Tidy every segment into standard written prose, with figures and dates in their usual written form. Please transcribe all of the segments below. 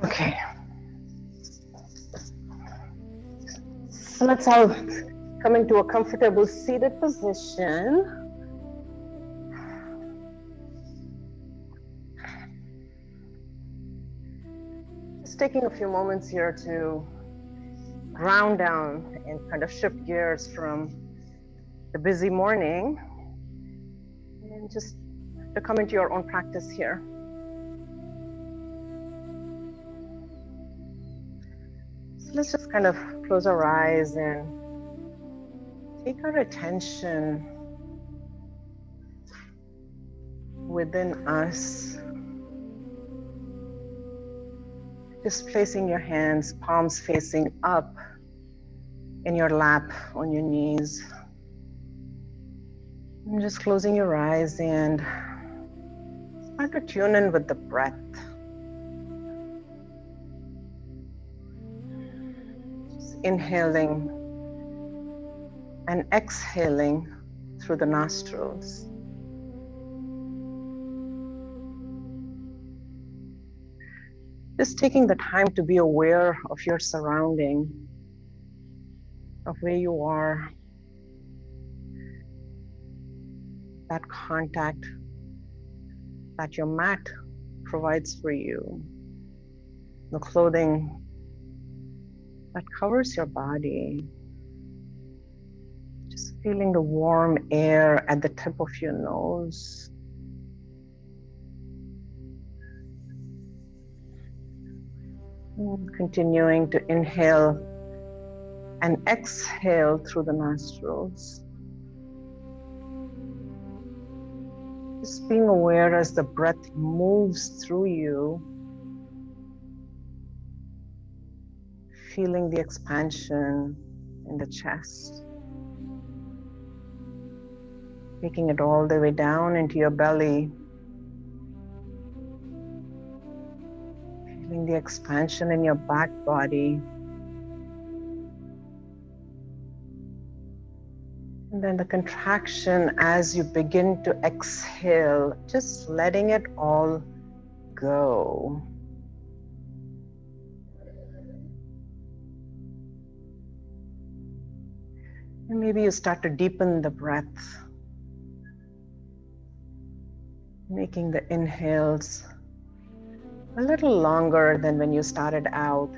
Okay. So let's all come into a comfortable seated position. Just taking a few moments here to ground down and kind of shift gears from the busy morning and just to come into your own practice here. So let's just kind of close our eyes and take our attention within us. Just placing your hands, palms facing up in your lap, on your knees. And just closing your eyes and start to tune in with the breath. Just inhaling and exhaling through the nostrils. Just taking the time to be aware of your surrounding, of where you are, that contact that your mat provides for you, the clothing that covers your body. Just feeling the warm air at the tip of your nose. And continuing to inhale and exhale through the nostrils. Just being aware as the breath moves through you, feeling the expansion in the chest, taking it all the way down into your belly, feeling the expansion in your back body, and then the contraction as you begin to exhale, just letting it all go. And maybe you start to deepen the breath, making the inhales a little longer than when you started out.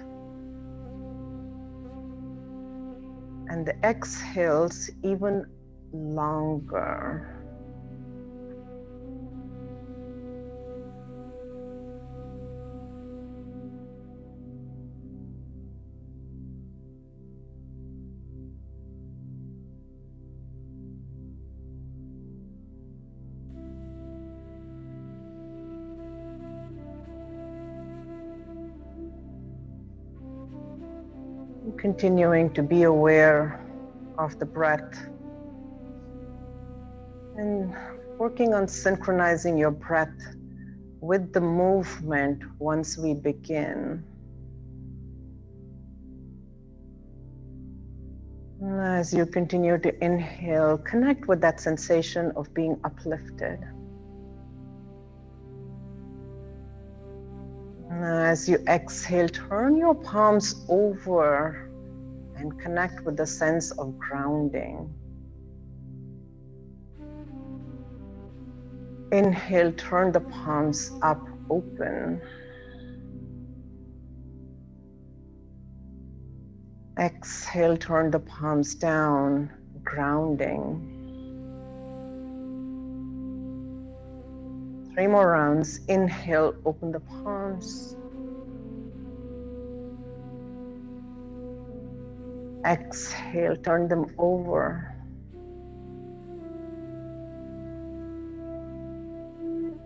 And the exhales even longer. Continuing to be aware of the breath and working on synchronizing your breath with the movement once we begin. As you continue to inhale, connect with that sensation of being uplifted. As you exhale, turn your palms over and connect with the sense of grounding. Inhale, turn the palms up, open. Exhale, turn the palms down, grounding. 3 more rounds. Inhale, open the palms. Exhale, turn them over.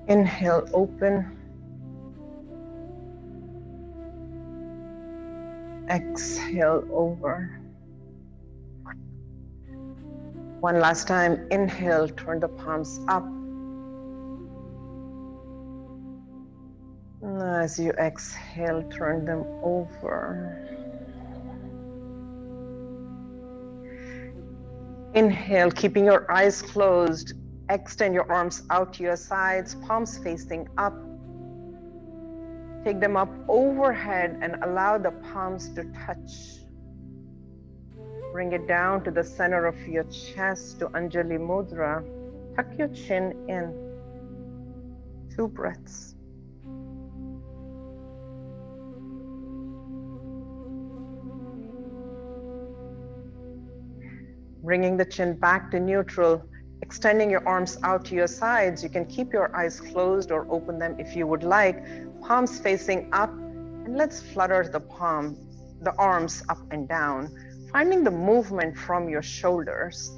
Inhale, open. Exhale, over. One last time. Inhale, turn the palms up. As you exhale, turn them over. Inhale, keeping your eyes closed. Exhale, Extend your arms out to your sides, palms facing up. Take them up overhead and allow the palms to touch. Bring it down to the center of your chest to Anjali Mudra. Tuck your chin in. 2 breaths. Bringing the chin back to neutral, extending your arms out to your sides. You can keep your eyes closed or open them if you would like. Palms facing up, and let's flutter the arms up and down, finding the movement from your shoulders.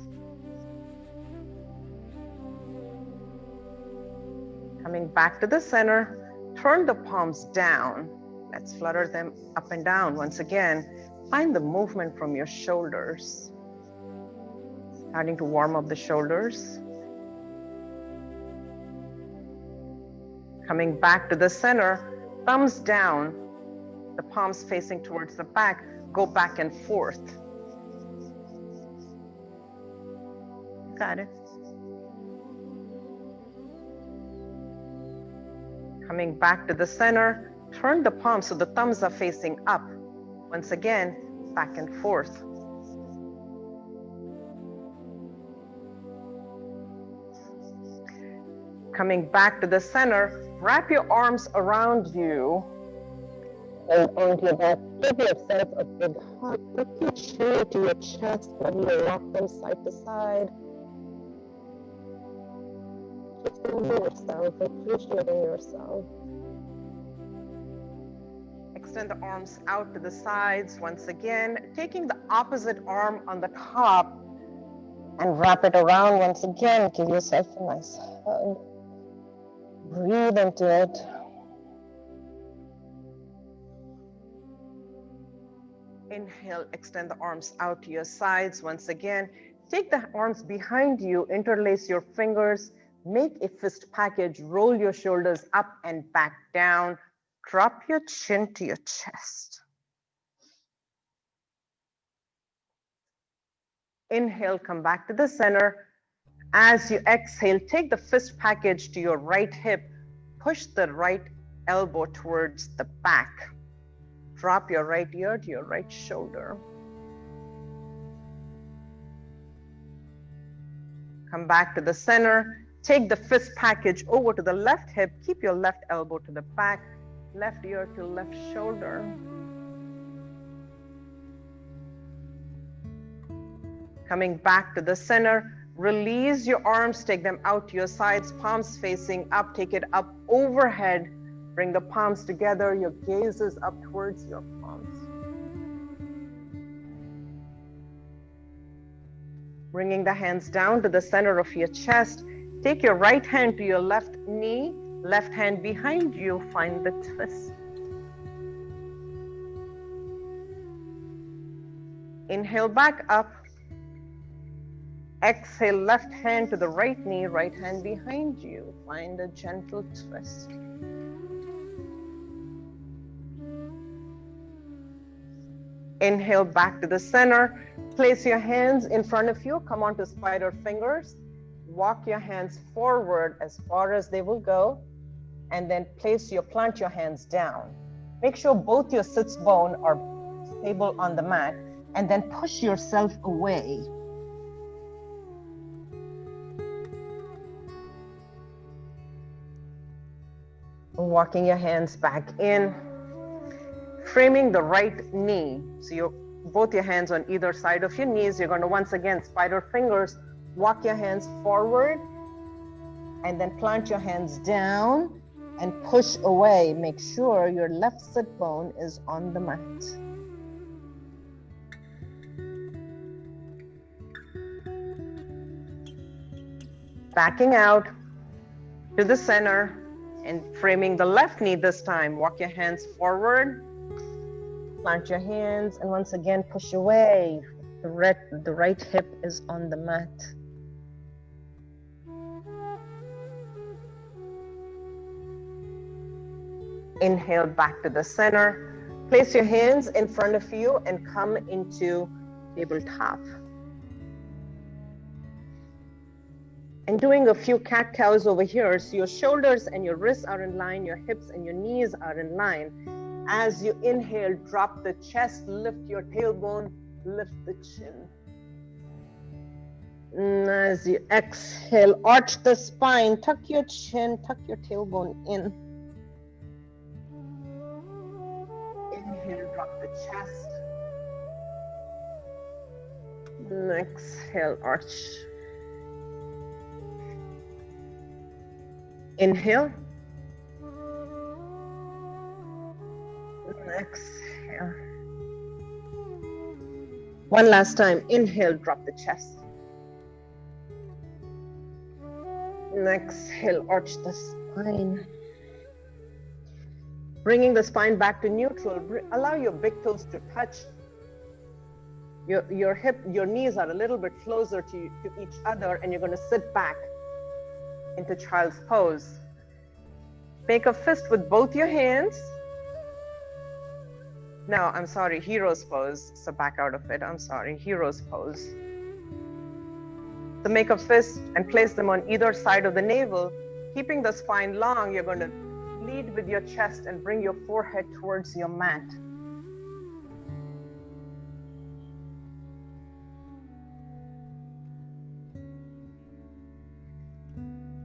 Coming back to the center, turn the palms down. Let's flutter them up and down. Once again, find the movement from your shoulders. Starting to warm up the shoulders. Coming back to the center, thumbs down, the palms facing towards the back, go back and forth. Got it. Coming back to the center, turn the palms so the thumbs are facing up. Once again, back and forth. Coming back to the center, wrap your arms around you. Hold onto your back. Give yourself a big hug. Tuck your chin to your chest. Maybe you rock them side to side. Just enjoy yourself, appreciating yourself. Extend the arms out to the sides once again, taking the opposite arm on the top and wrap it around once again. Give yourself a nice hug. Breathe into it. Inhale, extend the arms out to your sides once again. Take the arms behind you, interlace your fingers, make a fist package, roll your shoulders up and back down. Drop your chin to your chest. Inhale, come back to the center. As you exhale, take the fist package to your right hip. Push the right elbow towards the back. Drop your right ear to your right shoulder. Come back to the center. Take the fist package over to the left hip. Keep your left elbow to the back. Left ear to left shoulder. Coming back to the center, release your arms, take them out to your sides, palms facing up, take it up overhead. Bring the palms together, your gaze is up towards your palms. Bringing the hands down to the center of your chest. Take your right hand to your left knee, left hand behind you, find the twist. Inhale back up. Exhale, left hand to the right knee, right hand behind you. Find a gentle twist. Inhale back to the center. Place your hands in front of you. Come onto spider fingers. Walk your hands forward as far as they will go. And then plant your hands down. Make sure both your sits bone are stable on the mat. And then push yourself away. Walking your hands back in. Framing the right knee. So both your hands on either side of your knees. You're going to once again spider fingers. Walk your hands forward. And then plant your hands down and push away. Make sure your left sit bone is on the mat. Backing out to the center and framing the left knee this time. Walk your hands forward, plant your hands, and once again push away. The right hip is on the mat. Inhale back to the center. Place your hands in front of you and come into tabletop. And doing a few cat-cows over here. So your shoulders and your wrists are in line, your hips and your knees are in line. As you inhale, drop the chest, lift your tailbone, lift the chin. And as you exhale, arch the spine, tuck your chin, tuck your tailbone in. Inhale, drop the chest. And exhale, arch. Inhale. And exhale. One last time. Inhale, drop the chest. And exhale, arch the spine. Bringing the spine back to neutral. Allow your big toes to touch. Your knees are a little bit closer to each other, and you're going to sit back into child's pose. Make a fist with both your hands. No, I'm sorry, hero's pose. So back out of it, I'm sorry, hero's pose. So make a fist and place them on either side of the navel. Keeping the spine long, you're going to lead with your chest and bring your forehead towards your mat.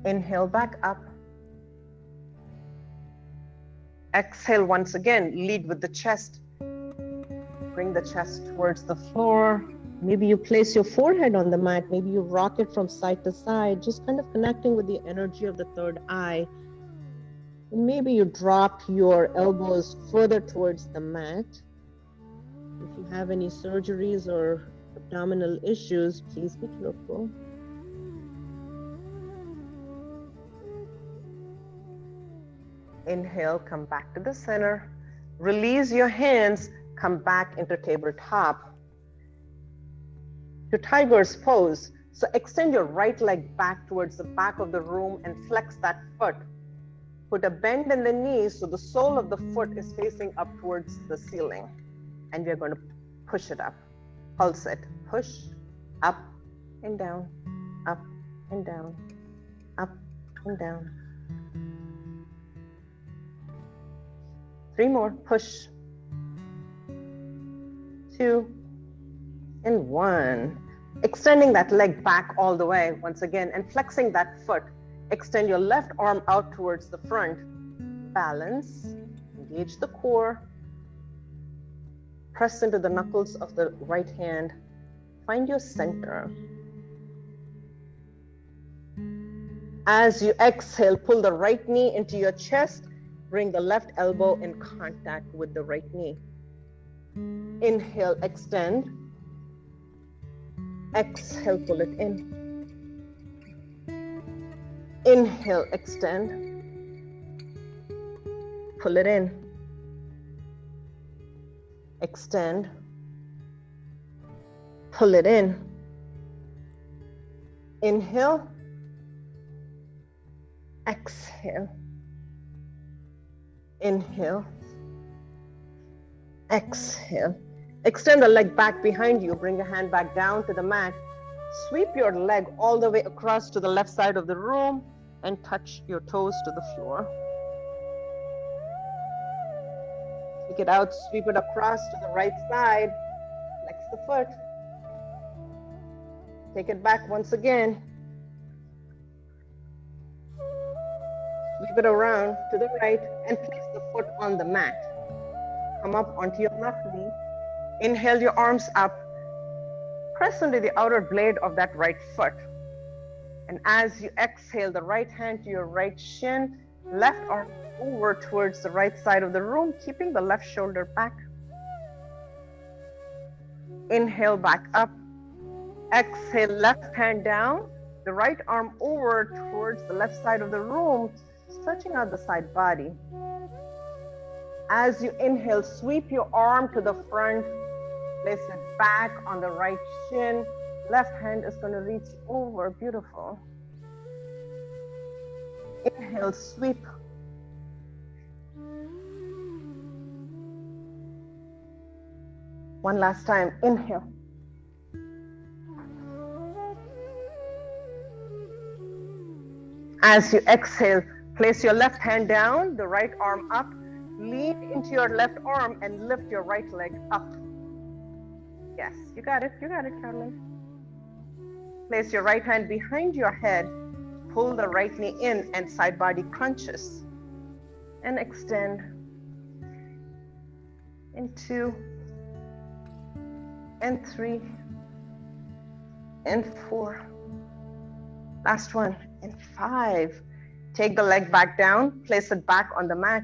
Inhale back up. Exhale once again, lead with the chest. Bring the chest towards the floor. Maybe you place your forehead on the mat. Maybe you rock it from side to side, just kind of connecting with the energy of the third eye. And maybe you drop your elbows further towards the mat. If you have any surgeries or abdominal issues, please be careful. Inhale, come back to the center. Release your hands, come back into tabletop. To tiger's pose. So extend your right leg back towards the back of the room and flex that foot. Put a bend in the knees so the sole of the foot is facing up towards the ceiling. And we're going to push it up. Pulse it. Push, up and down, up and down, up and down. 3 more. Push. 2 and 1. Extending that leg back all the way once again and flexing that foot. Extend your left arm out towards the front. Balance. Engage the core. Press into the knuckles of the right hand. Find your center. As you exhale, pull the right knee into your chest. Bring the left elbow in contact with the right knee. Inhale, extend. Exhale, pull it in. Inhale, extend. Pull it in. Extend. Pull it in. Inhale. Exhale. Inhale. Exhale. Extend the leg back behind you. Bring the hand back down to the mat. Sweep your leg all the way across to the left side of the room and touch your toes to the floor. Take it out, sweep it across to the right side. Flex the foot. Take it back once again. Sweep it around to the right and place the foot on the mat. Come up onto your left knee. Inhale your arms up. Press into the outer blade of that right foot. And as you exhale, the right hand to your right shin, left arm over towards the right side of the room, keeping the left shoulder back. Inhale back up. Exhale, left hand down, the right arm over towards the left side of the room, stretching out the side body. As you inhale, sweep your arm to the front, place it back on the right shin. Left hand is going to reach over. Beautiful. Inhale, sweep. One last time. Inhale. As you exhale, place your left hand down, the right arm up, lean into your left arm and lift your right leg up. Yes, you got it, Carolyn. Place your right hand behind your head, pull the right knee in and side body crunches. And extend in 2, and 3, and 4. Last one, and 5. Take the leg back down, place it back on the mat.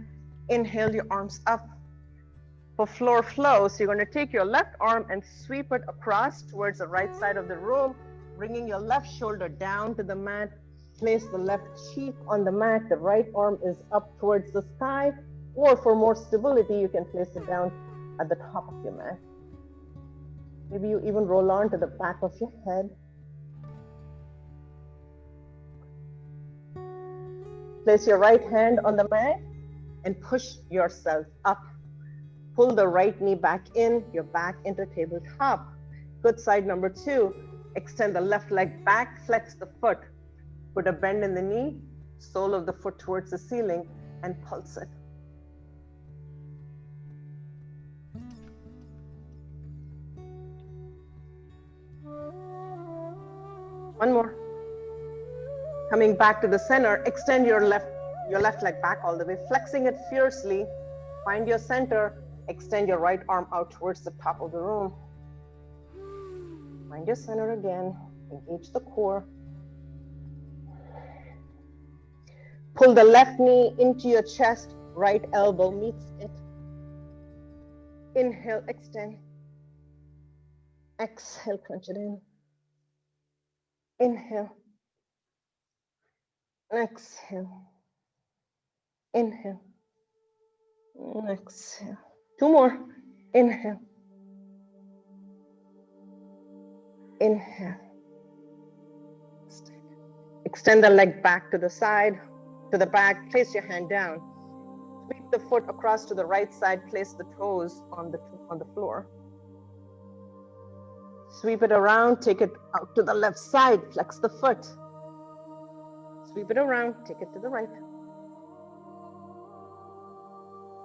Inhale your arms up. For floor flow, so you're going to take your left arm and sweep it across towards the right side of the room, bringing your left shoulder down to the mat. Place the left cheek on the mat. The right arm is up towards the sky, or for more stability, you can place it down at the top of your mat. Maybe you even roll on to the back of your head. Place your right hand on the mat and push yourself up. Pull the right knee back in, your back into tabletop. Good side number 2. Extend the left leg back, flex the foot. Put a bend in the knee, sole of the foot towards the ceiling, and pulse it. One more. Coming back to the center, extend your left leg back all the way, flexing it fiercely. Find your center, extend your right arm out towards the top of the room. Find your center again, engage the core. Pull the left knee into your chest, right elbow meets it. Inhale, extend. Exhale, crunch it in. Inhale. Exhale. Inhale. Exhale. 2 more. Inhale. Inhale. Extend the leg back to the side, to the back. Place your hand down. Sweep the foot across to the right side. Place the toes on the floor. Sweep it around. Take it out to the left side. Flex the foot. Sweep it around. Take it to the right.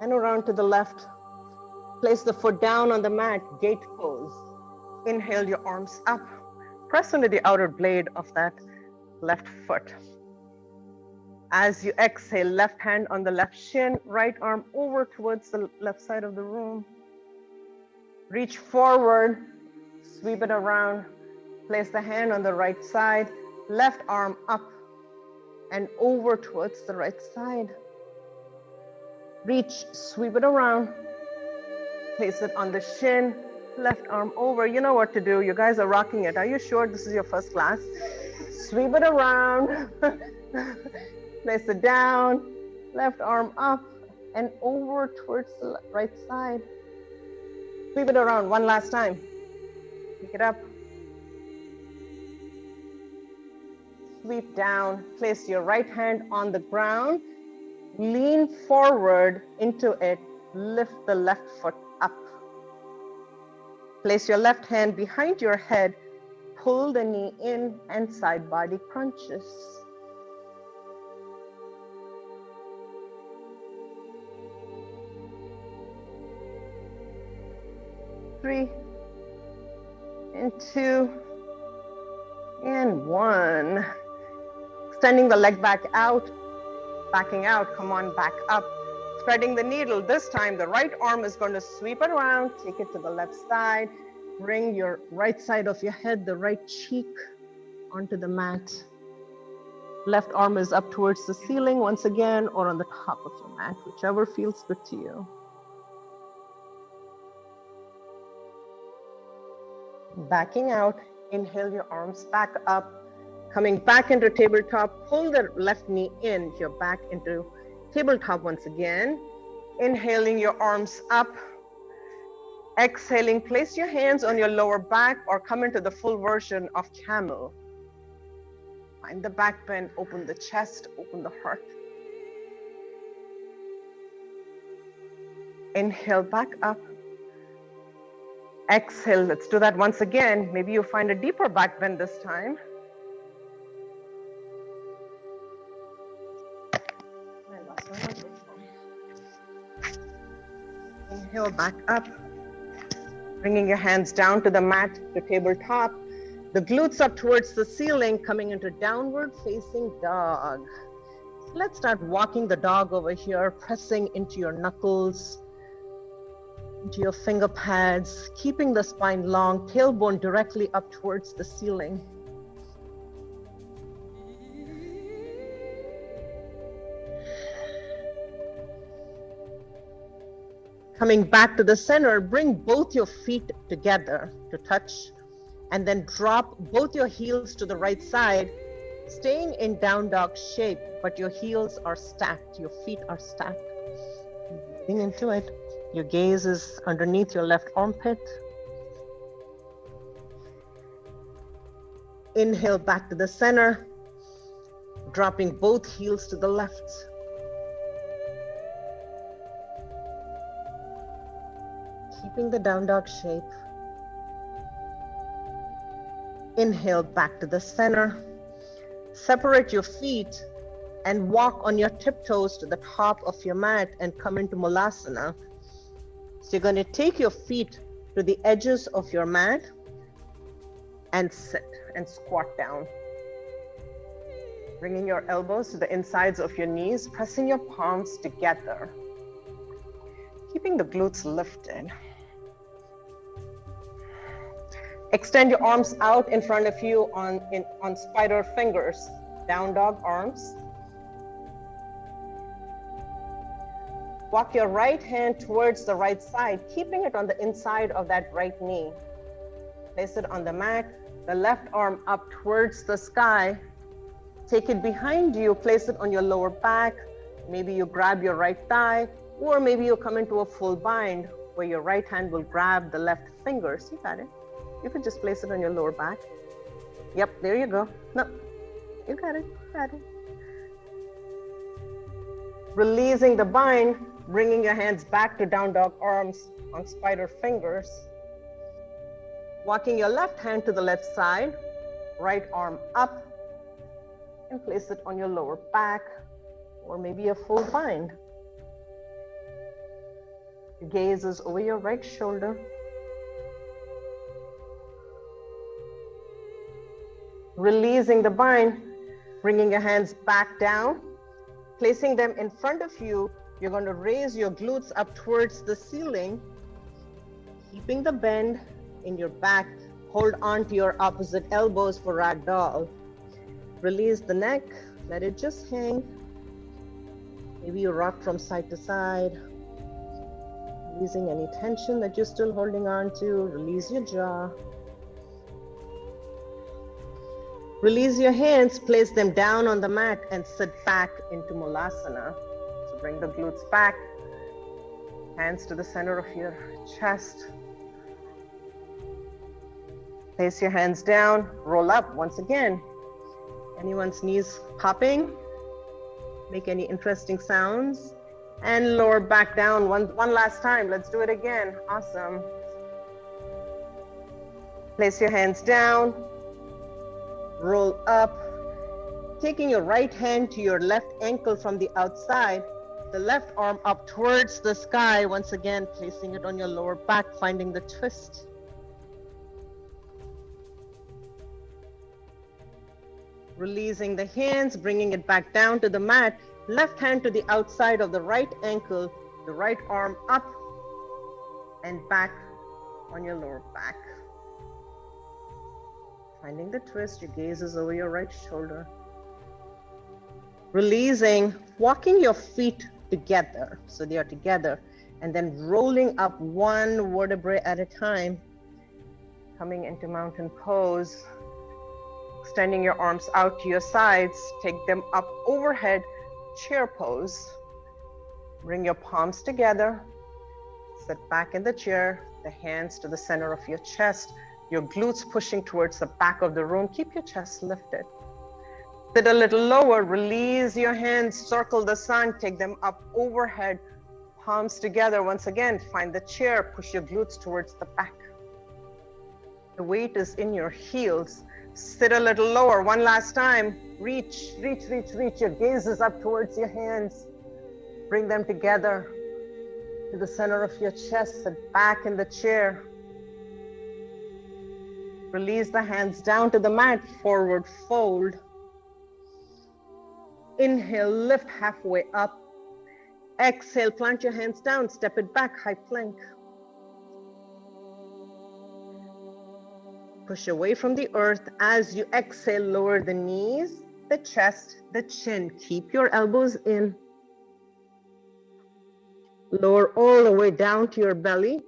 And around to the left. Place the foot down on the mat, gate pose. Inhale your arms up. Press into the outer blade of that left foot. As you exhale, left hand on the left shin, right arm over towards the left side of the room. Reach forward, sweep it around. Place the hand on the right side, left arm up and over towards the right side. Reach, sweep it around. Place it on the shin, left arm over. You know what to do. You guys are rocking it. Are you sure this is your first class? Sweep it around. Place it down, left arm up and over towards the right side. Sweep it around one last time. Pick it up. Sweep down. Place your right hand on the ground. Lean forward into it. Lift the left foot up. Place your left hand behind your head. Pull the knee in and side body crunches. Three, and 2, and 1. Extending the leg back out, backing out, come on, back up. Threading the needle. This time the right arm is going to sweep it around, take it to the left side, bring your right side of your head, the right cheek onto the mat. Left arm is up towards the ceiling once again, or on the top of your mat, whichever feels good to you. Backing out, inhale your arms back up, coming back into tabletop, pull the left knee in, your back into tabletop once again. Inhaling your arms up, exhaling, place your hands on your lower back or come into the full version of camel. Find the back bend, open the chest, open the heart. Inhale back up. Exhale, let's do that once again. Maybe you find a deeper back bend this time. Inhale back up. Bringing your hands down to the mat, to tabletop. The glutes up towards the ceiling, coming into downward facing dog. So let's start walking the dog over here, pressing into your knuckles, into your finger pads, keeping the spine long, tailbone directly up towards the ceiling. Coming back to the center, bring both your feet together to touch, and then drop both your heels to the right side, staying in down dog shape, but your heels are stacked, your feet are stacked. Breathing into it. Your gaze is underneath your left armpit. Inhale back to the center, dropping both heels to the left. Keeping the down dog shape. Inhale back to the center. Separate your feet and walk on your tiptoes to the top of your mat and come into Mulasana. So you're going to take your feet to the edges of your mat and sit and squat down. Bringing your elbows to the insides of your knees, pressing your palms together. Keeping the glutes lifted. Extend your arms out in front of you on spider fingers, down dog arms. Walk your right hand towards the right side, keeping it on the inside of that right knee. Place it on the mat, the left arm up towards the sky. Take it behind you, place it on your lower back. Maybe you grab your right thigh, or maybe you come into a full bind where your right hand will grab the left fingers. You got it. You can just place it on your lower back. Yep, there you go. No, you got it, got it. Releasing the bind, bringing your hands back to down dog arms on spider fingers. Walking your left hand to the left side, right arm up, and place it on your lower back, or maybe a full bind. Your gaze is over your right shoulder. Releasing the bind, bringing your hands back down, placing them in front of you. You're going to raise your glutes up towards the ceiling, keeping the bend in your back. Hold on to your opposite elbows for ragdoll. Release the neck, let it just hang. Maybe you rock from side to side, releasing any tension that you're still holding on to. Release your jaw. Release your hands, place them down on the mat and sit back into Mulasana. So bring the glutes back, hands to the center of your chest. Place your hands down, roll up once again. Anyone's knees popping? Make any interesting sounds? And lower back down one last time. Let's do it again. Awesome. Place your hands down. Roll up, taking your right hand to your left ankle from the outside, the left arm up towards the sky, once again placing it on your lower back, finding the twist. Releasing the hands, bringing it back down to the mat, left hand to the outside of the right ankle, the right arm up and back on your lower back. Finding the twist, your gaze is over your right shoulder. Releasing, walking your feet together, so they are together, and then rolling up one vertebrae at a time, coming into mountain pose, extending your arms out to your sides, take them up overhead, chair pose. Bring your palms together, sit back in the chair, the hands to the center of your chest, your glutes pushing towards the back of the room. Keep your chest lifted. Sit a little lower, release your hands, circle the sun, take them up overhead, palms together. Once again, find the chair, push your glutes towards the back. The weight is in your heels. Sit a little lower, one last time. Reach, reach, reach, reach. Your gaze is up towards your hands. Bring them together. to the center of your chest. Sit back in the chair. Release the hands down to the mat, forward fold. Inhale, lift halfway up. Exhale, plant your hands down, step it back, high plank. Push away from the earth. As you exhale, lower the knees, the chest, the chin. Keep your elbows in. Lower all the way down to your belly.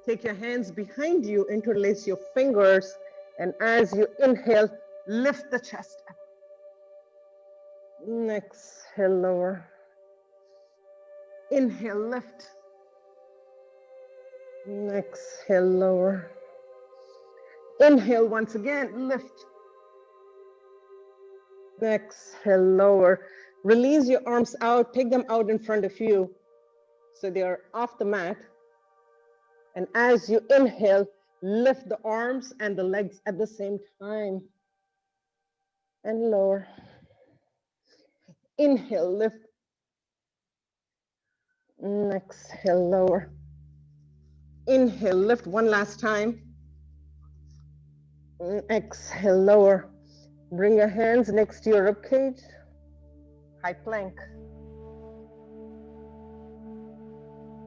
Take your hands behind you, interlace your fingers, and as you inhale, lift the chest up. Exhale, lower. Inhale, lift. Exhale, lower. Inhale once again, lift. Exhale, lower. Release your arms out, take them out in front of you so they are off the mat. And as you inhale, lift the arms and the legs at the same time. And lower. Inhale, lift. Exhale, lower. Inhale, lift one last time. Exhale, lower. Bring your hands next to your ribcage. High plank.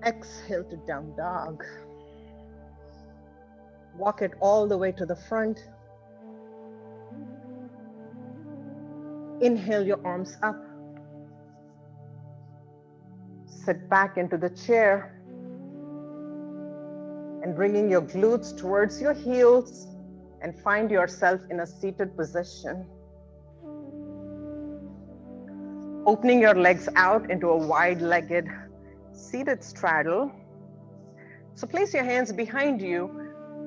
Exhale to down dog. Walk it all the way to the front. Inhale your arms up. Sit back into the chair. And bringing your glutes towards your heels and find yourself in a seated position. Opening your legs out into a wide-legged seated straddle. So place your hands behind you,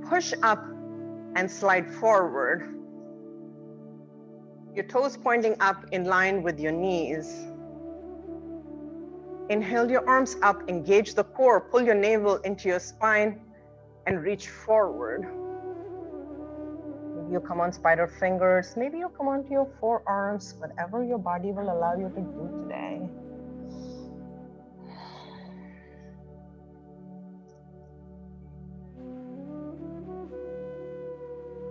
push up and slide forward. Your toes pointing up in line with your knees. Inhale your arms up, engage the core, pull your navel into your spine and reach forward. Maybe you come on spider fingers, maybe you come onto your forearms, whatever your body will allow you to do today.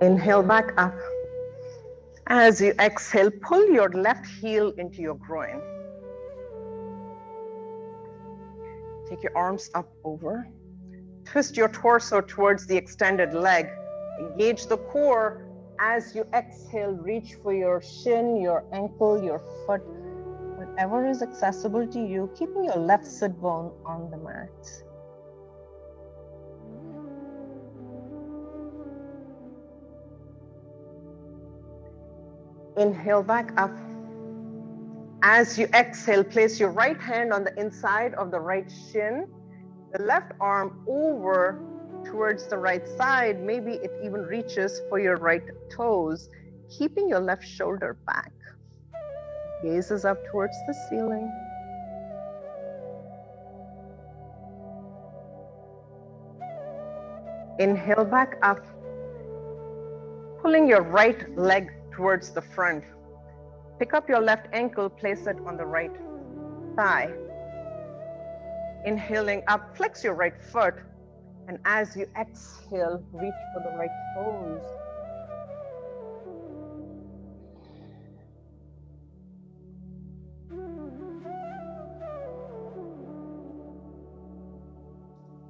Inhale back up. As you exhale, pull your left heel into your groin. Take your arms up over. Twist your torso towards the extended leg. Engage the core. As you exhale, reach for your shin, your ankle, your foot, whatever is accessible to you, keeping your left sit bone on the mat. Inhale back up. As you exhale, place your right hand on the inside of the right shin, the left arm over towards the right side. Maybe it even reaches for your right toes, keeping your left shoulder back. Gaze is up towards the ceiling. Inhale back up, pulling your right leg towards the front. Pick up your left ankle, place it on the right thigh. Inhaling up, flex your right foot. And as you exhale, reach for the right toes.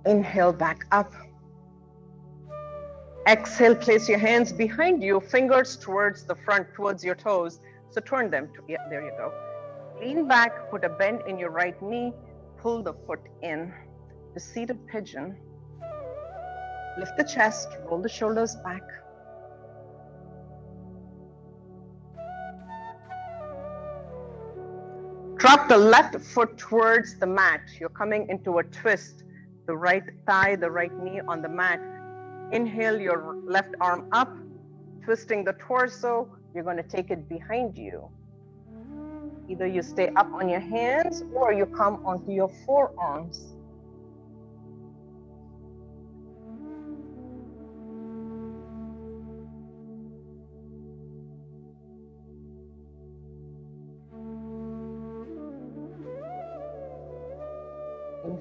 Inhale back up. Exhale, place your hands behind you, fingers towards the front, towards your toes. So turn them to, yeah, there you go. Lean back, put a bend in your right knee, pull the foot in. The seated pigeon. Lift the chest, roll the shoulders back. Drop the left foot towards the mat. You're coming into a twist. The right thigh, the right knee on the mat. Inhale your left arm up, twisting the torso. You're going to take it behind you. Either you stay up on your hands or you come onto your forearms.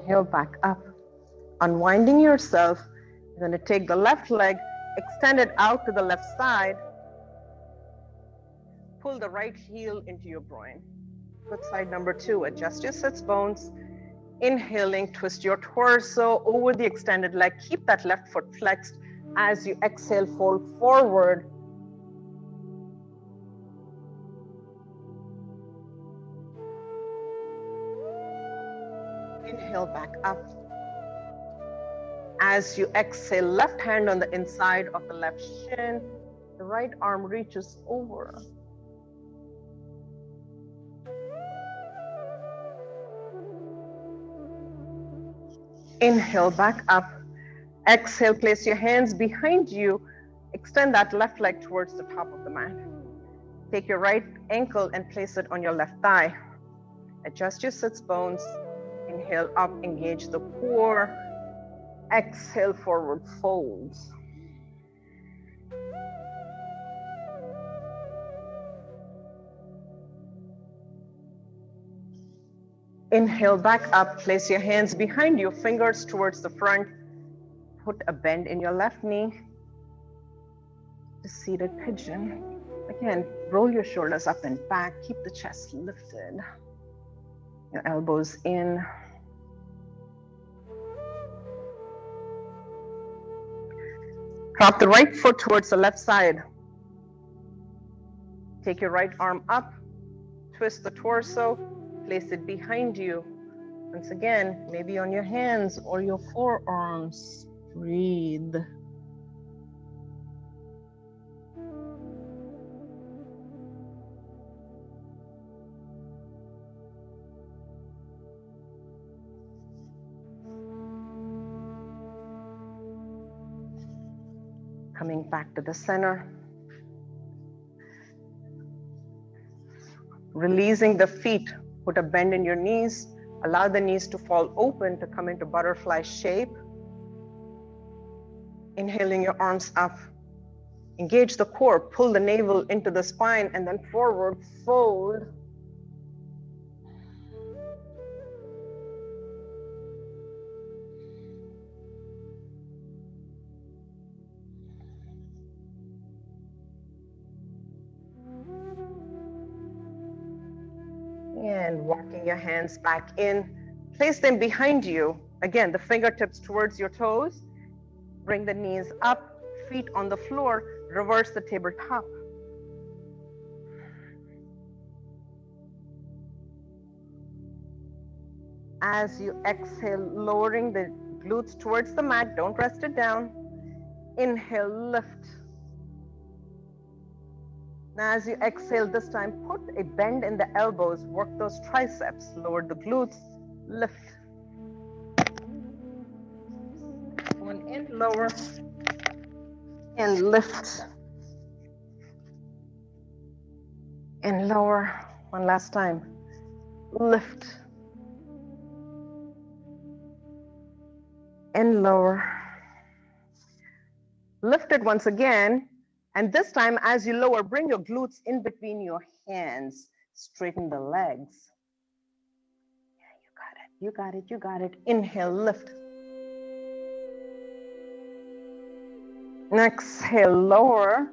Inhale back up. Unwinding yourself, you're going to take the left leg, extend it out to the left side. Pull the right heel into your groin. Good side number 2. Adjust your sits bones. Inhaling, twist your torso over the extended leg. Keep that left foot flexed. As you exhale, fold forward. Inhale back up. As you exhale, left hand on the inside of the left shin. The right arm reaches over. Inhale back up. Exhale, place your hands behind you. Extend that left leg towards the top of the mat. Take your right ankle and place it on your left thigh. Adjust your sits bones. Inhale up, engage the core. Exhale, forward folds. Inhale back up, place your hands behind you, fingers towards the front. Put a bend in your left knee. To seated pigeon. Again, roll your shoulders up and back, keep the chest lifted. Your elbows in. Drop the right foot towards the left side. Take your right arm up, twist the torso, place it behind you. Once again, maybe on your hands or your forearms. Breathe. Coming back to the center. Releasing the feet, put a bend in your knees. Allow the knees to fall open to come into butterfly shape. Inhaling your arms up. Engage the core, pull the navel into the spine and then forward fold. And walking your hands back in, place them behind you. Again, the fingertips towards your toes. Bring the knees up, feet on the floor, reverse the tabletop. As you exhale, lowering the glutes towards the mat, don't rest it down. Inhale, lift. Now as you exhale this time, put a bend in the elbows, work those triceps, lower the glutes, lift. One in, lower, and lift. And lower, one last time, lift. And lower. Lift it once again. And this time, as you lower, bring your glutes in between your hands. Straighten the legs. Yeah, you got it, you got it, you got it. Inhale, lift. Exhale, lower.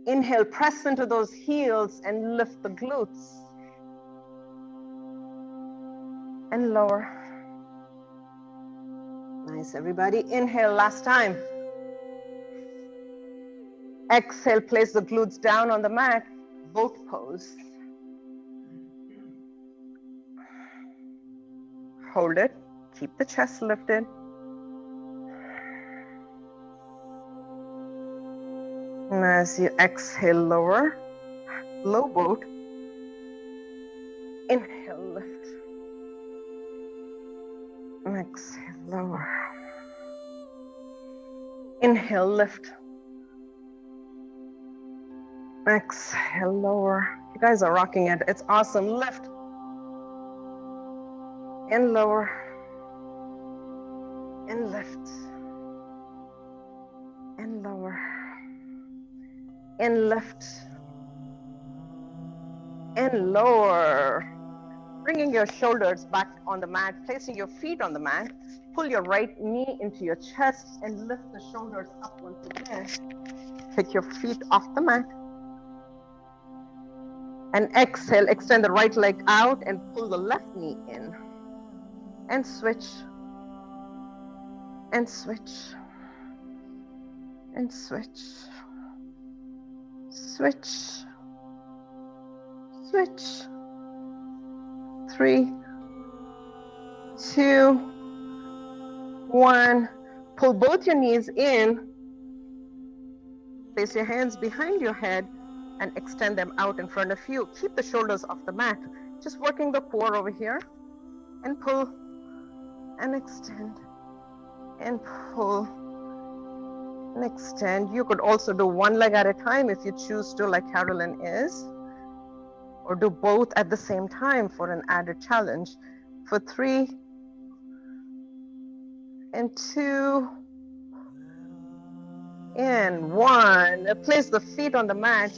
Inhale, press into those heels and lift the glutes. And lower. Nice, everybody. Inhale, last time. Exhale, place the glutes down on the mat, boat pose. Hold it, keep the chest lifted. And as you exhale, lower, low boat. Inhale, lift. And exhale, lower. Inhale, lift. Exhale, lower. You guys are rocking it. It's awesome. Lift. And lower. And lift. And lower. And lift. And lower. Bringing your shoulders back on the mat, placing your feet on the mat. Pull your right knee into your chest and lift the shoulders up once again. Take your feet off the mat. And exhale, extend the right leg out and pull the left knee in. And switch. And switch. And switch. Switch. Switch. 3, 2, 1. Pull both your knees in. Place your hands behind your head and extend them out in front of you. Keep the shoulders off the mat. Just working the core over here. And pull and extend and pull and extend. You could also do one leg at a time if you choose to, like Carolyn is, or do both at the same time for an added challenge. For 3 and 2 and 1. Place the feet on the mat.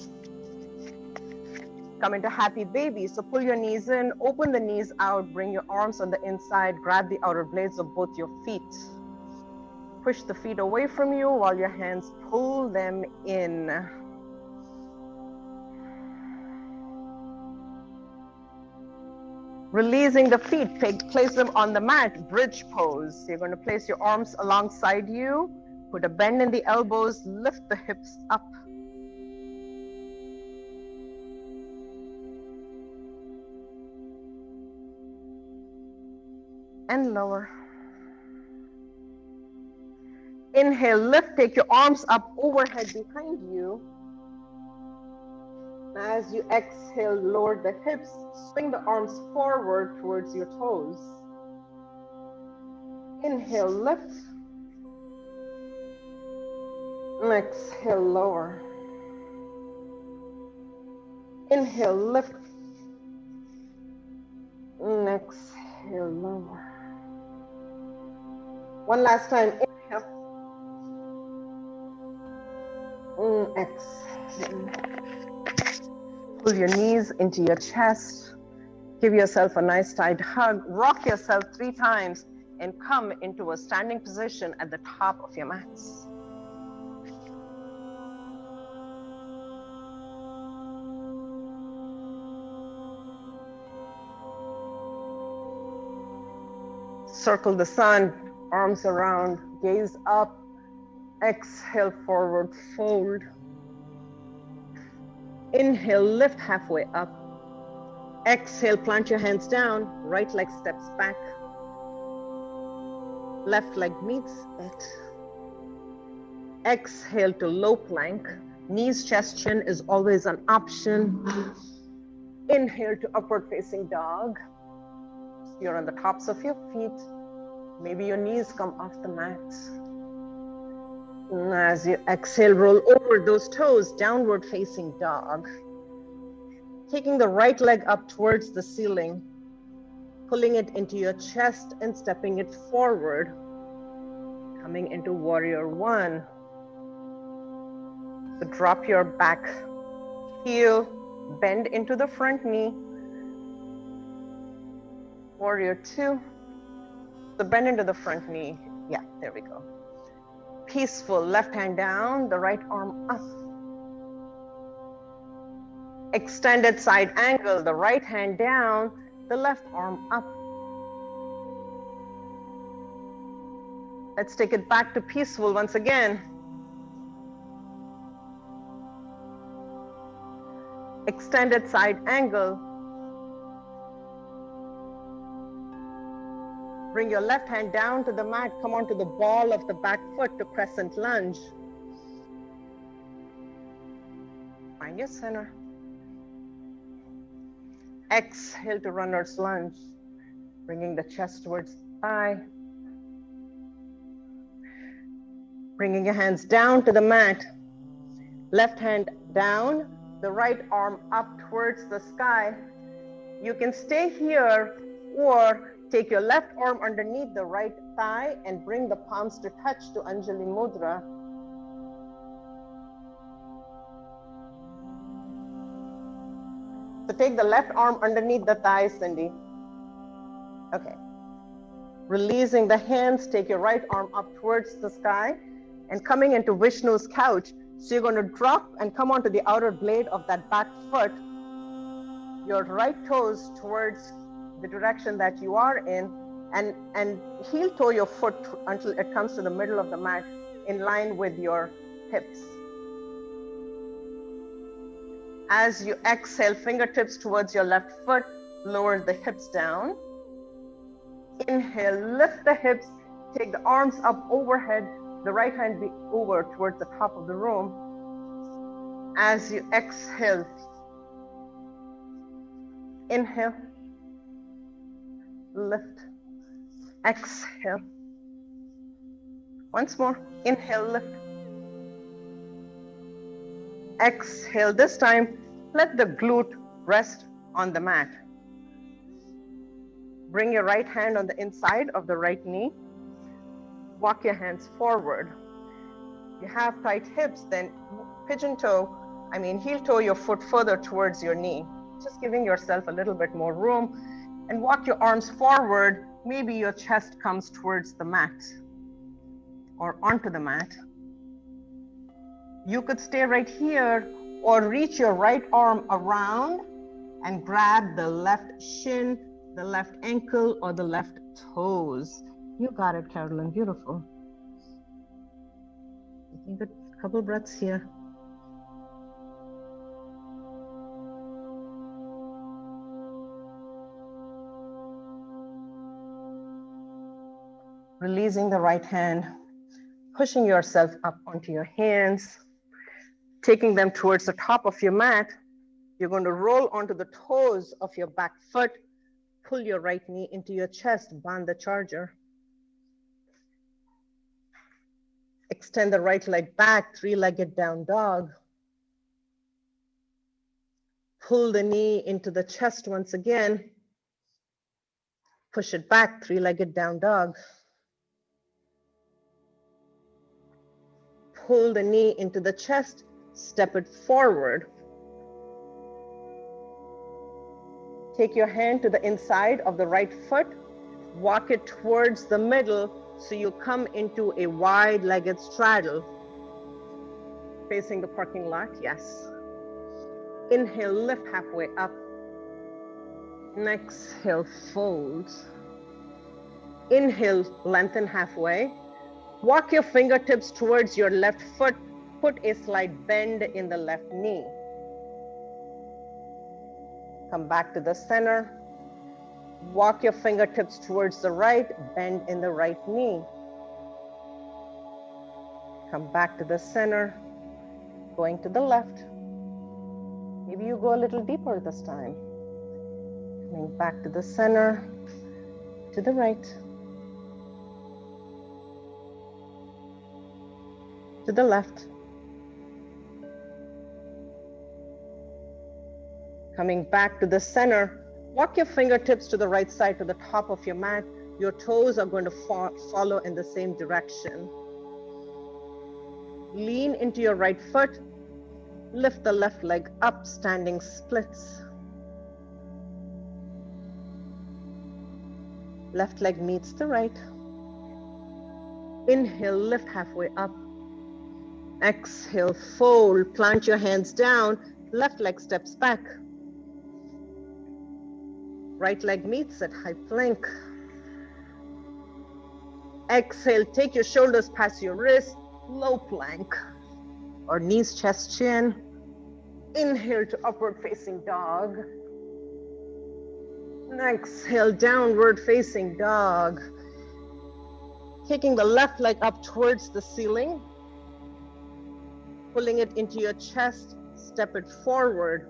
Come into happy baby. So pull your knees in, open the knees out, bring your arms on the inside, grab the outer blades of both your feet. Push the feet away from you while your hands pull them in. Releasing the feet, place them on the mat, bridge pose. You're going to place your arms alongside you, put a bend in the elbows, lift the hips up. And lower. Inhale, lift, take your arms up overhead behind you. As you exhale, lower the hips, swing the arms forward towards your toes. Inhale, lift. Exhale, lower. Inhale, lift. Exhale, lower. One last time, inhale. Exhale. Pull your knees into your chest. Give yourself a nice tight hug. Rock yourself 3 times and come into a standing position at the top of your mats. Circle the sun, arms around, gaze up. Exhale, forward fold. Inhale, lift halfway up. Exhale, plant your hands down. Right leg steps back. Left leg meets it. Exhale to low plank. Knees, chest, chin is always an option. Inhale to upward facing dog. You're on the tops of your feet. Maybe your knees come off the mat. As you exhale, roll over those toes, downward facing dog. Taking the right leg up towards the ceiling, pulling it into your chest and stepping it forward. Coming into warrior 1. So drop your back heel, bend into the front knee. Warrior 2. So bend into the front knee. Yeah, there we go. Peaceful, left hand down, the right arm up. Extended side angle, the right hand down, the left arm up. Let's take it back to peaceful once again. Extended side angle. Bring your left hand down to the mat. Come onto the ball of the back foot to crescent lunge. Find your center. Exhale to runner's lunge. Bringing the chest towards the thigh. Bringing your hands down to the mat. Left hand down, the right arm up towards the sky. You can stay here or take your left arm underneath the right thigh and bring the palms to touch to Anjali Mudra. So take the left arm underneath the thigh, Cindy. Okay. Releasing the hands, take your right arm up towards the sky and coming into Vishnu's couch. So you're going to drop and come onto the outer blade of that back foot, your right toes towards the direction that you are in, and heel toe your foot until it comes to the middle of the mat in line with your hips. As you exhale, fingertips towards your left foot, lower the hips down. Inhale, lift the hips, take the arms up overhead, the right hand be over towards the top of the room. As you exhale, inhale, lift, exhale. Once more, inhale, lift, exhale. This time, let the glute rest on the mat. Bring your right hand on the inside of the right knee. Walk your hands forward. You have tight hips, then heel toe your foot further towards your knee, just giving yourself a little bit more room, and walk your arms forward. Maybe your chest comes towards the mat or onto the mat. You could stay right here or reach your right arm around and grab the left shin, the left ankle, or the left toes. You got it, Carolyn. Beautiful. Taking a couple breaths here. Releasing the right hand, pushing yourself up onto your hands, taking them towards the top of your mat. You're going to roll onto the toes of your back foot, pull your right knee into your chest, Bandha Charger. Extend the right leg back, three-legged down dog. Pull the knee into the chest once again. Push it back, three-legged down dog. Pull the knee into the chest, step it forward. Take your hand to the inside of the right foot, walk it towards the middle so you come into a wide-legged straddle. Facing the parking lot, yes. Inhale, lift halfway up. And exhale, fold. Inhale, lengthen halfway. Walk your fingertips towards your left foot. Put a slight bend in the left knee. Come back to the center. Walk your fingertips towards the right, bend in the right knee. Come back to the center, going to the left. Maybe you go a little deeper this time. Coming back to the center, to the right, to the left. Coming back to the center, walk your fingertips to the right side, to the top of your mat. Your toes are going to follow in the same direction. Lean into your right foot. Lift the left leg up, standing splits. Left leg meets the right. Inhale, lift halfway up. Exhale, fold, plant your hands down. Left leg steps back. Right leg meets at high plank. Exhale, take your shoulders past your wrists, low plank, or knees, chest, chin. Inhale to upward facing dog. And exhale, downward facing dog. Taking the left leg up towards the ceiling, pulling it into your chest, step it forward.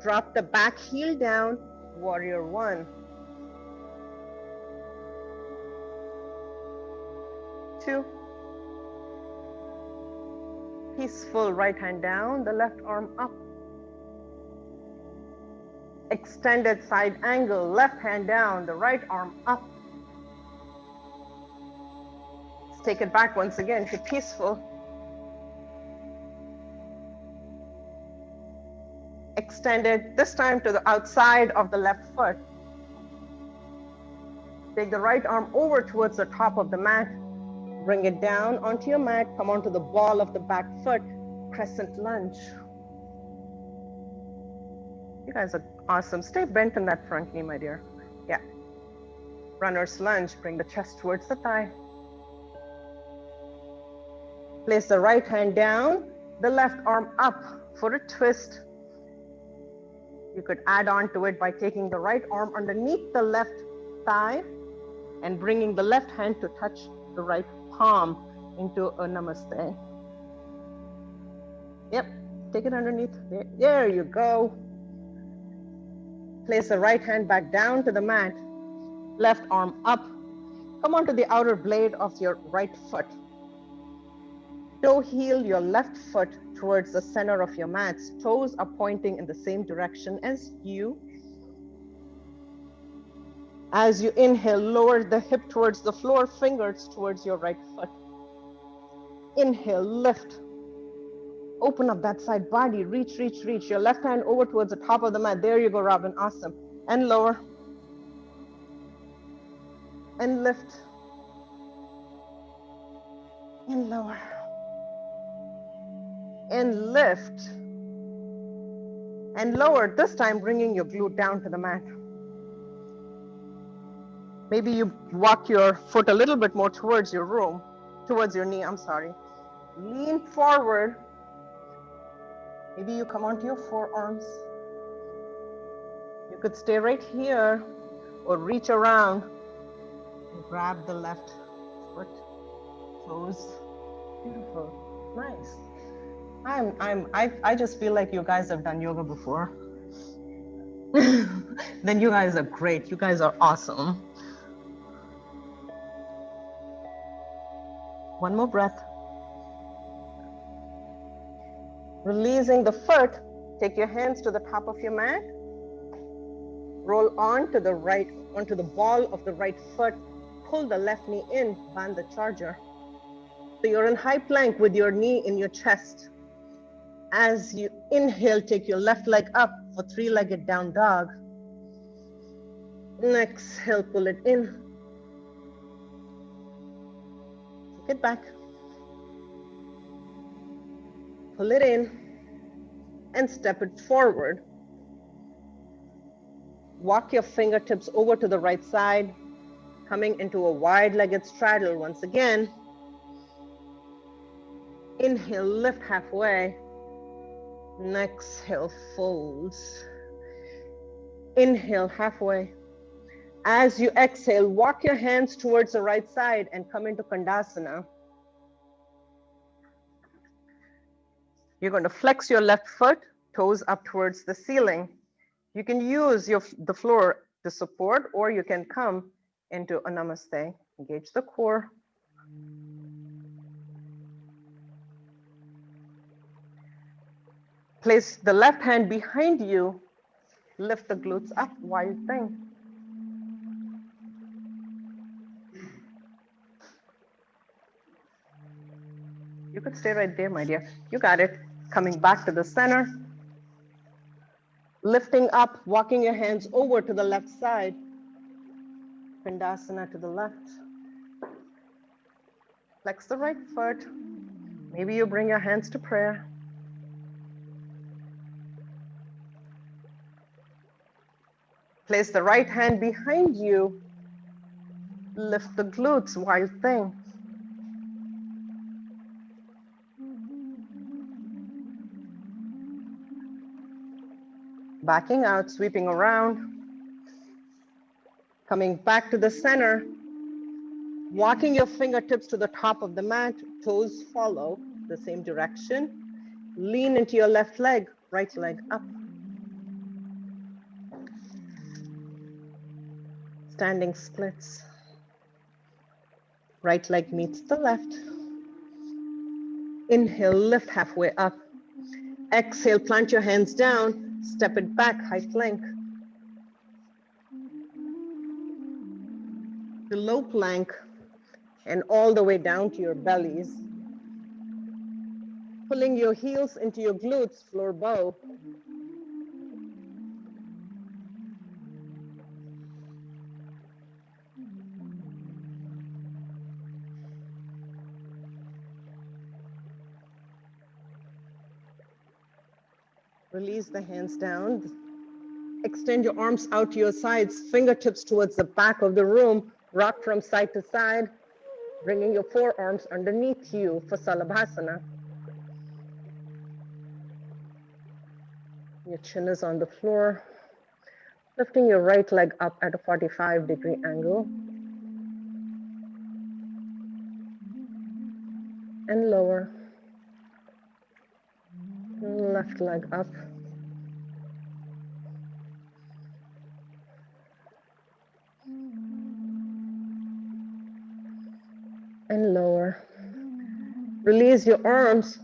Drop the back heel down, warrior one. 2. Peaceful right hand down, the left arm up. Extended side angle, left hand down, the right arm up. Let's take it back once again to peaceful. Extended, this time to the outside of the left foot. Take the right arm over towards the top of the mat. Bring it down onto your mat. Come onto the ball of the back foot. Crescent lunge. You guys are awesome. Stay bent in that front knee, my dear. Yeah. Runner's lunge. Bring the chest towards the thigh. Place the right hand down, the left arm up for a twist. You could add on to it by taking the right arm underneath the left thigh and bringing the left hand to touch the right palm into a namaste. Yep, take it underneath. There you go. Place the right hand back down to the mat, left arm up. Come onto the outer blade of your right foot. Toe heel your left foot towards the center of your mat. Toes are pointing in the same direction as you. As you inhale, lower the hip towards the floor, fingers towards your right foot. Inhale, lift. Open up that side body, reach, reach, reach. Your left hand over towards the top of the mat. There you go, Robin, awesome. And lower. And lift. And lower. And lift. And lower, this time bringing your glute down to the mat. Maybe you walk your foot a little bit more towards your room, towards your knee, I'm sorry. Lean forward. Maybe you come onto your forearms. You could stay right here or reach around and grab the left foot, toes. Beautiful, nice. I just feel like you guys have done yoga before. Then you guys are great. You guys are awesome. One more breath. Releasing the foot, take your hands to the top of your mat. Roll on to the right, onto the ball of the right foot. Pull the left knee in, band the charger. So you're in high plank with your knee in your chest. As you inhale, take your left leg up for three-legged down dog. And exhale, pull it in. Take it back. Pull it in and step it forward. Walk your fingertips over to the right side, coming into a wide-legged straddle once again. Inhale, lift halfway. And exhale, folds. Inhale, halfway. As you exhale, walk your hands towards the right side and come into Kandasana. You're going to flex your left foot, toes up towards the ceiling. You can use the floor to support, or you can come into a namaste. Engage the core. Place the left hand behind you. Lift the glutes up, wild thing. You could stay right there, my dear. You got it. Coming back to the center. Lifting up, walking your hands over to the left side. Kandasana to the left. Flex the right foot. Maybe you bring your hands to prayer. Place the right hand behind you. Lift the glutes, wild thing. Backing out, sweeping around. Coming back to the center. Walking your fingertips to the top of the mat. Toes follow the same direction. Lean into your left leg, right leg up. Standing splits. Right leg meets the left. Inhale, lift halfway up. Exhale, plant your hands down. Step it back, high plank. To low plank and all the way down to your bellies. Pulling your heels into your glutes, floor bow. Release the hands down. Extend your arms out to your sides, fingertips towards the back of the room. Rock from side to side, bringing your forearms underneath you for Salabhasana. Your chin is on the floor. Lifting your right leg up at a 45-degree angle. And lower. Left leg up. And lower. Release your arms.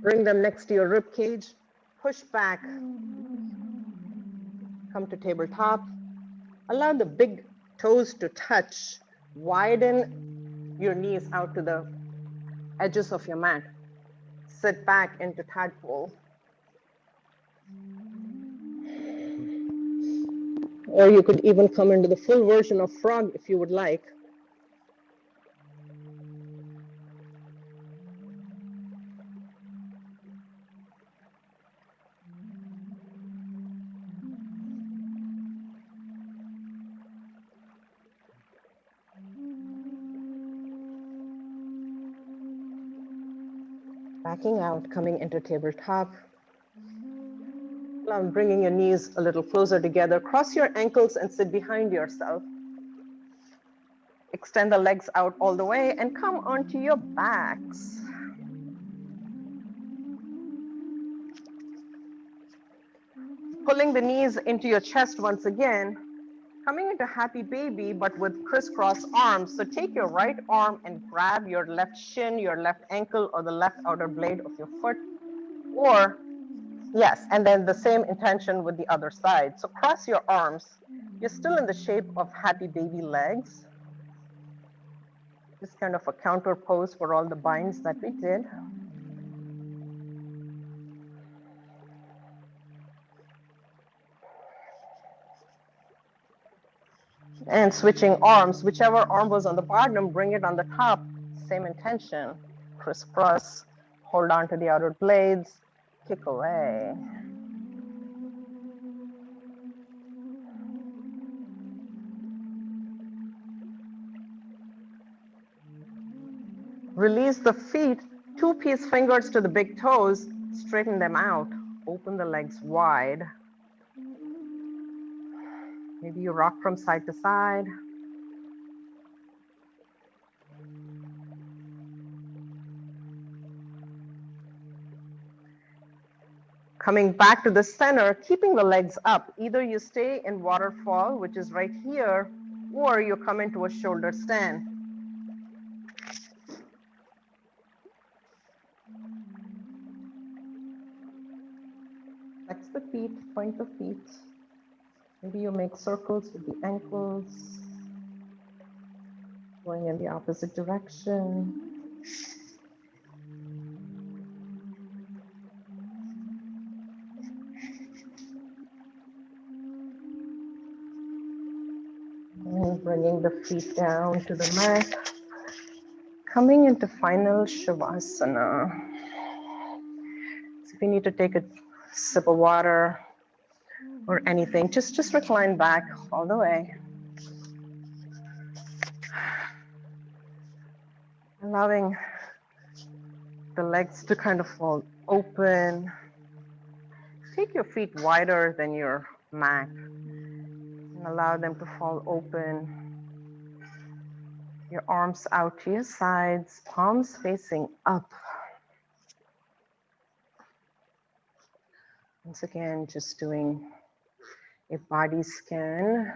Bring them next to your rib cage. Push back. Come to tabletop. Allow the big toes to touch. Widen your knees out to the edges of your mat. Sit back into tadpole. Or you could even come into the full version of frog if you would like. Backing out, coming into tabletop. Bringing your knees a little closer together. Cross your ankles and sit behind yourself. Extend the legs out all the way and come onto your backs. Pulling the knees into your chest once again. Coming into happy baby, but with crisscross arms. So take your right arm and grab your left shin, your left ankle, or the left outer blade of your foot. Or, yes, and then the same intention with the other side. So cross your arms. You're still in the shape of happy baby legs. Just kind of a counter pose for all the binds that we did. And switching arms, whichever arm was on the bottom, bring it on the top. Same intention. Crisscross, hold on to the outer blades, kick away. Release the feet, two-piece fingers to the big toes, straighten them out, open the legs wide. Maybe you rock from side to side. Coming back to the center, keeping the legs up. Either you stay in waterfall, which is right here, or you come into a shoulder stand. Flex the feet, point the feet. Maybe you make circles with the ankles, going in the opposite direction. And bringing the feet down to the mat. Coming into final Shavasana. So if you need to take a sip of water or anything, just recline back all the way. Allowing the legs to kind of fall open. Take your feet wider than your mat and allow them to fall open. Your arms out to your sides, palms facing up. Once again, just doing a body scan.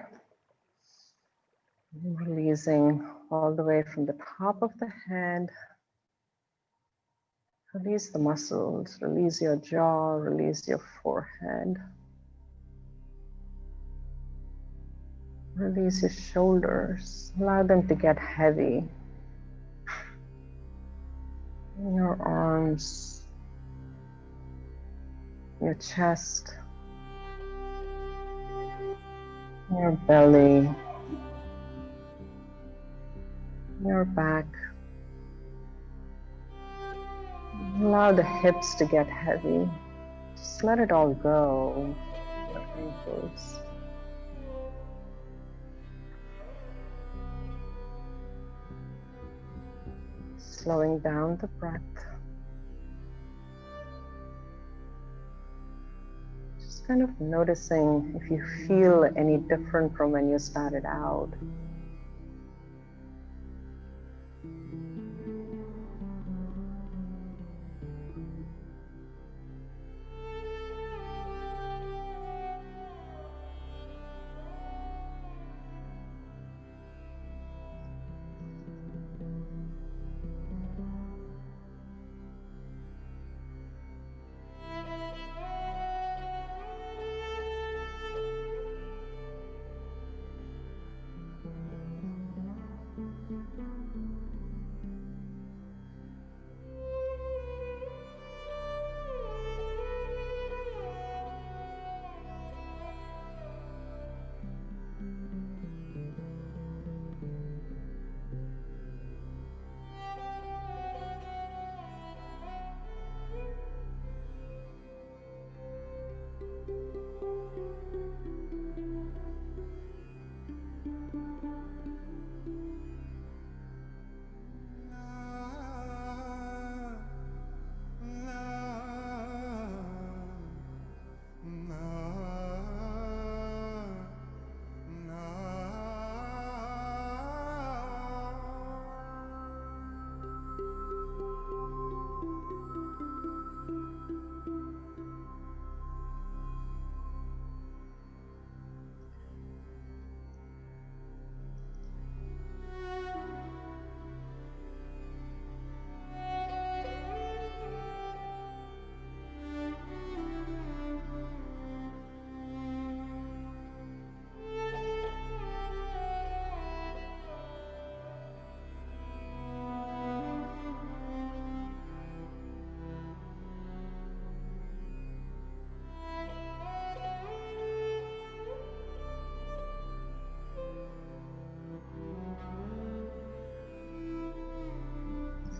Releasing all the way from the top of the head. Release the muscles, release your jaw, release your forehead. Release your shoulders, allow them to get heavy. Your arms, your chest, your belly, your back. Allow the hips to get heavy. Just let it all go. Your ankles. Slowing down the breath. Just kind of noticing if you feel any different from when you started out.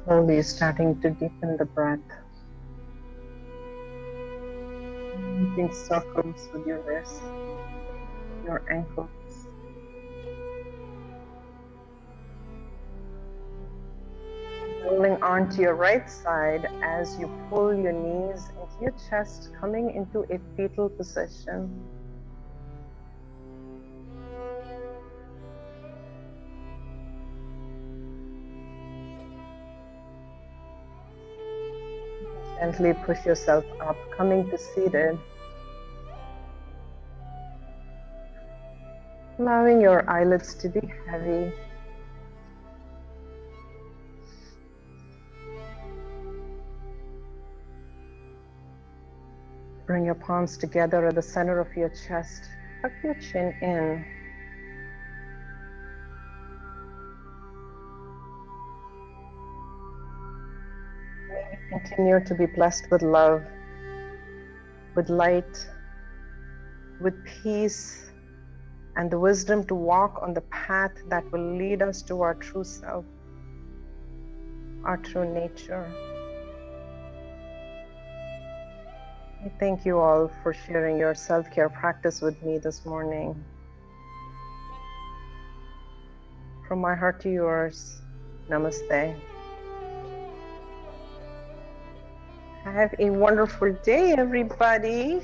Slowly starting to deepen the breath. Making circles with your wrists, your ankles. Rolling onto your right side as you pull your knees into your chest, coming into a fetal position. Gently push yourself up, coming to seated. Allowing your eyelids to be heavy. Bring your palms together at the center of your chest. Tuck your chin in. Continue to be blessed with love, with light, with peace, and the wisdom to walk on the path that will lead us to our true self, our true nature. I thank you all for sharing your self-care practice with me this morning. From my heart to yours, namaste. Have a wonderful day, everybody.